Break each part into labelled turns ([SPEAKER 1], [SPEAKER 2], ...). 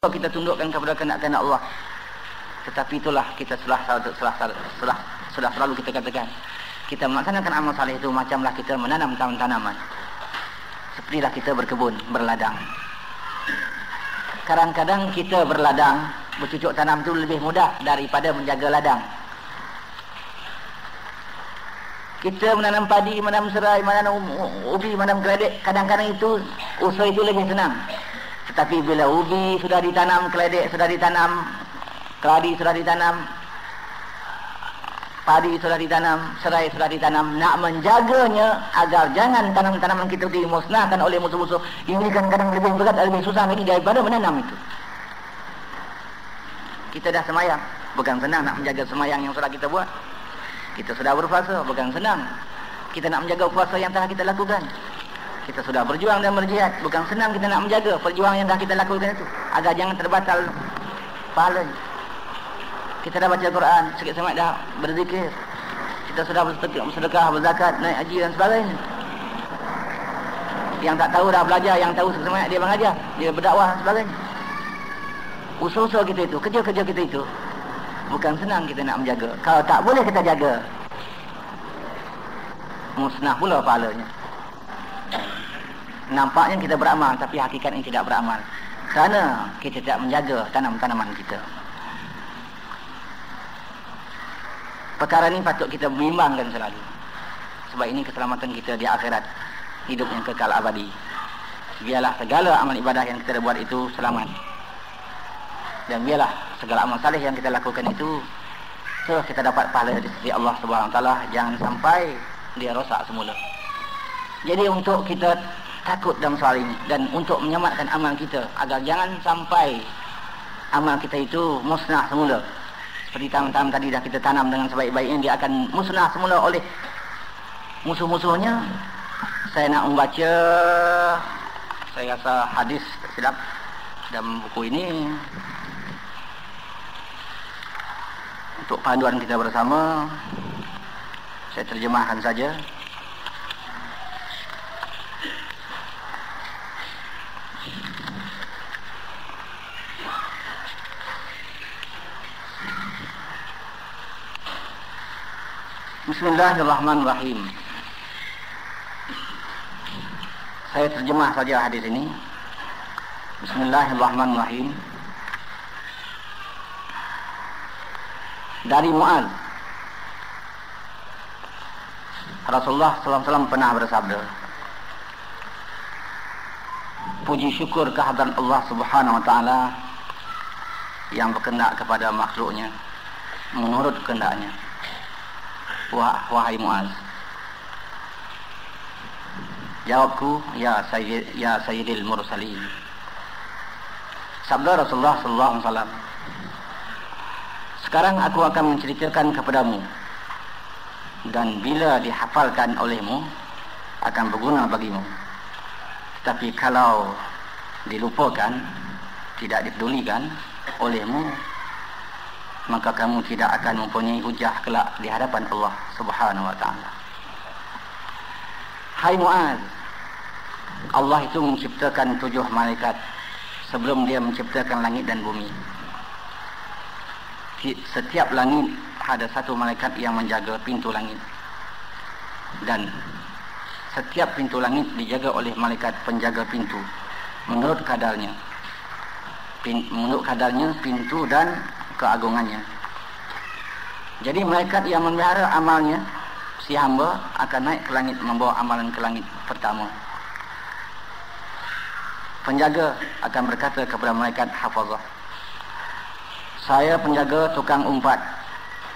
[SPEAKER 1] kita tundukkan kepada kehendak Allah. Tetapi itulah kita sudah selalu kita katakan, kita melaksanakan amal saleh itu macamlah kita menanam tanaman. Sepertilah kita berkebun, berladang. Kadang-kadang kita berladang, bercucuk tanam itu lebih mudah daripada menjaga ladang. Kita menanam padi, menanam serai, menanam ubi, menanam keledek, kadang-kadang itu usaha itu lebih senang. Tetapi bila ubi sudah ditanam, keledek sudah ditanam, keladi sudah ditanam, padi sudah ditanam, serai sudah ditanam, nak menjaganya agar jangan tanaman-tanaman kita dimusnahkan oleh musuh-musuh, ini kadang-kadang lebih berat, lebih susah lagi daripada menanam itu. Kita dah semayang, bukan senang nak menjaga semayang yang sudah kita buat. Kita sudah berpuasa, bukan senang kita nak menjaga puasa yang telah kita lakukan. Kita sudah berjuang dan berjihad, bukan senang kita nak menjaga perjuangan yang dah kita lakukan itu agar jangan terbatal pahalanya. Kita dah baca Quran, sikit semak dah berzikir, kita sudah bersedekah, berzakat, naik haji dan sebagainya. Yang tak tahu dah belajar, yang tahu sikit semak dia mengajar, dia berdakwah dan sebagainya. Usaha-usaha kita itu, kerja-kerja kita itu, bukan senang kita nak menjaga. Kalau tak boleh kita jaga, musnah pula pahalanya. Nampaknya kita beramal, tapi hakikatnya tidak beramal, kerana kita tidak menjaga tanaman kita. Perkara ini patut kita bimbangkan selalu, sebab ini keselamatan kita di akhirat, hidup yang kekal abadi. Biarlah segala amal ibadah yang kita buat itu selamat, dan biarlah segala amal saleh yang kita lakukan itu terus kita dapat pahala di sisi Allah Subhanahu Wa Taala. Jangan sampai dia rosak semula. Jadi untuk kita takut dalam soal ini, dan untuk menyelamatkan amal kita agar jangan sampai amal kita itu musnah semula. Seperti tanam-tanam tadi dah kita tanam dengan sebaik-baiknya, dia akan musnah semula oleh musuh-musuhnya. Saya nak membaca, saya rasa hadis silap dalam buku ini untuk panduan kita bersama. Saya terjemahkan saja. Bismillahirrahmanirrahim. Saya terjemah saja hadis ini. Bismillahirrahmanirrahim. Dari Muaz, Rasulullah SAW pernah bersabda, puji syukur kehadiran Allah Subhanahu Wa Taala yang berkehendak kepada makhluknya menurut kehendaknya. Wahai Muaz, jawabku, ya Sayyidil Mursalin. Sabda Rasulullah SAW, sekarang aku akan menceritakan kepadamu, dan bila dihafalkan olehmu akan berguna bagimu. Tetapi kalau dilupakan, tidak dipedulikan olehmu, maka kamu tidak akan mempunyai hujah kelak di hadapan Allah Subhanahu Wa Taala. Hai Muaz, Allah itu menciptakan 7 malaikat sebelum dia menciptakan langit dan bumi. Setiap langit ada 1 malaikat yang menjaga pintu langit, dan setiap pintu langit dijaga oleh malaikat penjaga pintu menurut kadarnya, pintu dan keagungannya. Jadi malaikat yang memelihara amalnya si hamba akan naik ke langit membawa amalan ke langit pertama. Penjaga akan berkata kepada malaikat hafazah, saya penjaga tukang umpat,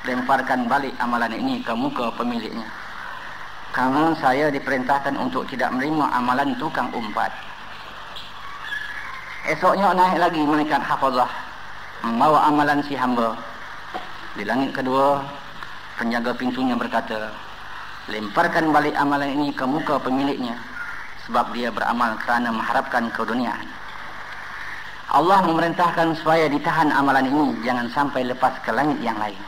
[SPEAKER 1] lemparkan balik amalan ini ke muka pemiliknya, karena saya diperintahkan untuk tidak menerima amalan tukang umpat. Esoknya naik lagi malaikat hafazah membawa amalan si hamba. Di langit kedua, penjaga pintunya berkata, lemparkan balik amalan ini ke muka pemiliknya, sebab dia beramal kerana mengharapkan keduniaan. Allah memerintahkan supaya ditahan amalan ini, jangan sampai lepas ke langit yang lain.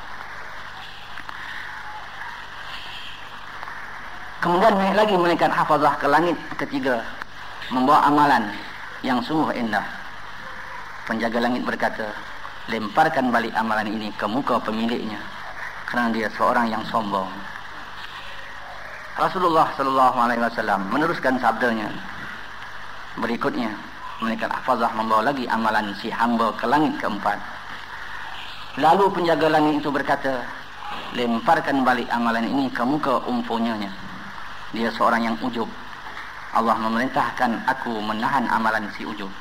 [SPEAKER 1] Kemudian naik lagi malaikat hafazah ke langit ketiga, membawa amalan yang sungguh indah. Penjaga langit berkata, lemparkan balik amalan ini ke muka pemiliknya, kerana dia seorang yang sombong. Rasulullah sallallahu alaihi wasallam meneruskan sabdanya berikutnya. Malaikat hafazah membawa lagi amalan si hamba ke langit keempat. Lalu penjaga langit itu berkata, lemparkan balik amalan ini ke muka umpunyanya. Dia seorang yang ujub. Allah memerintahkan aku menahan amalan si ujub.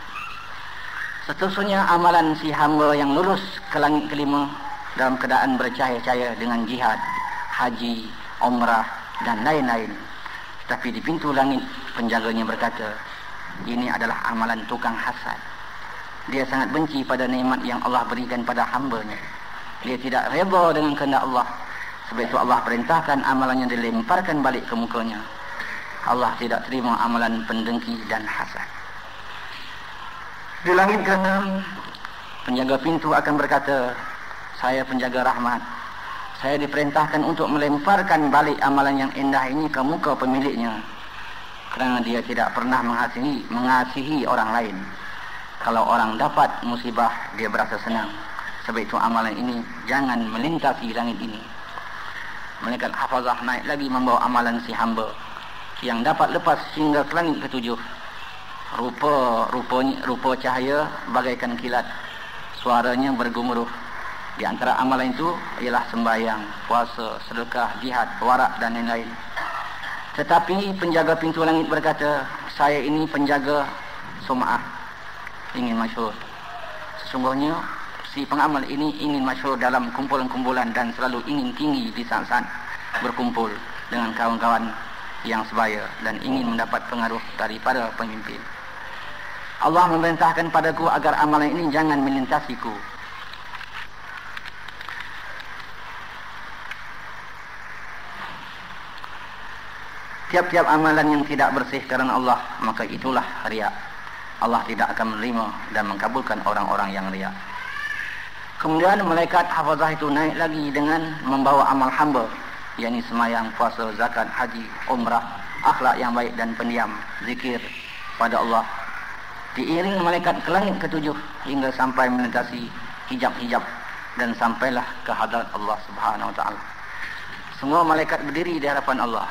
[SPEAKER 1] Seterusnya amalan si hamba yang lurus ke langit kelima dalam keadaan bercahaya-cahaya dengan jihad, haji, umrah dan lain-lain. Tapi di pintu langit penjaganya berkata, ini adalah amalan tukang hasad. Dia sangat benci pada nikmat yang Allah berikan pada hambanya. Dia tidak redha dengan kehendak Allah. Sebab itu Allah perintahkan amalannya dilemparkan balik ke mukanya. Allah tidak terima amalan pendengki dan hasad. Di langit keenam, penjaga pintu akan berkata, saya penjaga rahmat. Saya diperintahkan untuk melemparkan balik amalan yang indah ini ke muka pemiliknya. Kerana dia tidak pernah mengasihi orang lain. Kalau orang dapat musibah, dia berasa senang. Sebab itu amalan ini jangan melintasi langit ini. Malaikat hafazah naik lagi membawa amalan si hamba yang dapat lepas hingga ke langit ketujuh. Rupa cahaya bagaikan kilat. Suaranya bergemuruh. Di antara amalan itu ialah sembahyang, puasa, sedekah, jihad, warak dan lain-lain. Tetapi penjaga pintu langit berkata, saya ini penjaga sum'ah, ingin masyhur. Sesungguhnya si pengamal ini ingin masyhur dalam kumpulan-kumpulan dan selalu ingin tinggi di saat-saat berkumpul dengan kawan-kawan yang sebaya dan ingin mendapat pengaruh daripada pemimpin. Allah memerintahkan padaku agar amalan ini jangan melintasiku. Tiap-tiap amalan yang tidak bersih karena Allah, maka itulah riya. Allah tidak akan menerima dan mengkabulkan orang-orang yang riya. Kemudian malaikat hafazah itu naik lagi dengan membawa amal hamba, yakni sembahyang, puasa, zakat, haji, umrah, akhlak yang baik dan pendiam, zikir pada Allah. Diiring malaikat ke langit ketujuh hingga sampai melintasi hijab-hijab dan sampailah ke hadrat Allah Subhanahu wa taala. Semua malaikat berdiri di hadapan Allah.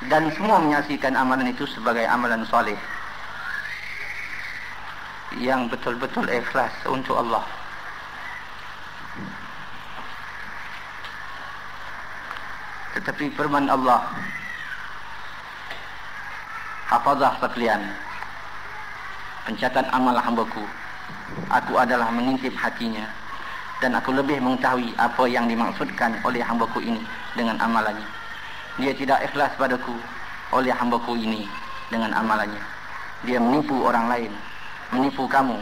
[SPEAKER 1] Dan semua menyaksikan amalan itu sebagai amalan soleh yang betul-betul ikhlas untuk Allah. Tetapi firman Allah, hafazah sekalian, pencatat amal hambaku, aku adalah mengintip hatinya dan aku lebih mengetahui apa yang dimaksudkan oleh hambaku ini dengan amalannya. Dia tidak ikhlas padaku oleh hambaku ini dengan amalannya. Dia menipu orang lain, menipu kamu,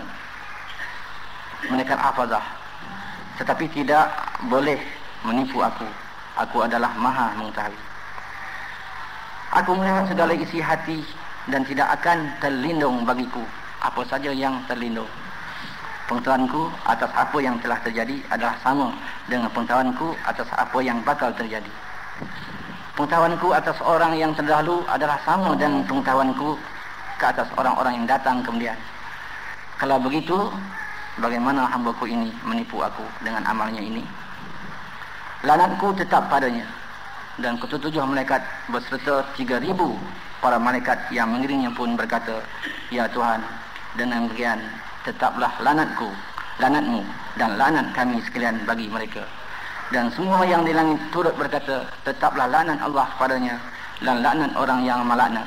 [SPEAKER 1] menekan hafazah. Tetapi tidak boleh menipu aku. Aku adalah maha mengetahui. Aku melihat segala isi hati dan tidak akan terlindung bagiku apa saja yang terlindung. Pengetahuanku atas apa yang telah terjadi adalah sama dengan pengetahuanku atas apa yang bakal terjadi. Pengetahuanku atas orang yang terdahulu adalah sama dengan pengetahuanku ke atas orang-orang yang datang kemudian. Kalau begitu, bagaimana hambaku ini menipu aku dengan amalnya ini? Lanatku tetap padanya. Dan ketujuh malaikat berserta 3,000 para malaikat yang mengiringnya pun berkata, ya Tuhan, dengan demikian tetaplah lanatmu dan lanat kami sekalian bagi mereka. Dan semua yang di langit turut berkata, tetaplah laknat Allah padanya dan laknat orang yang melaknat.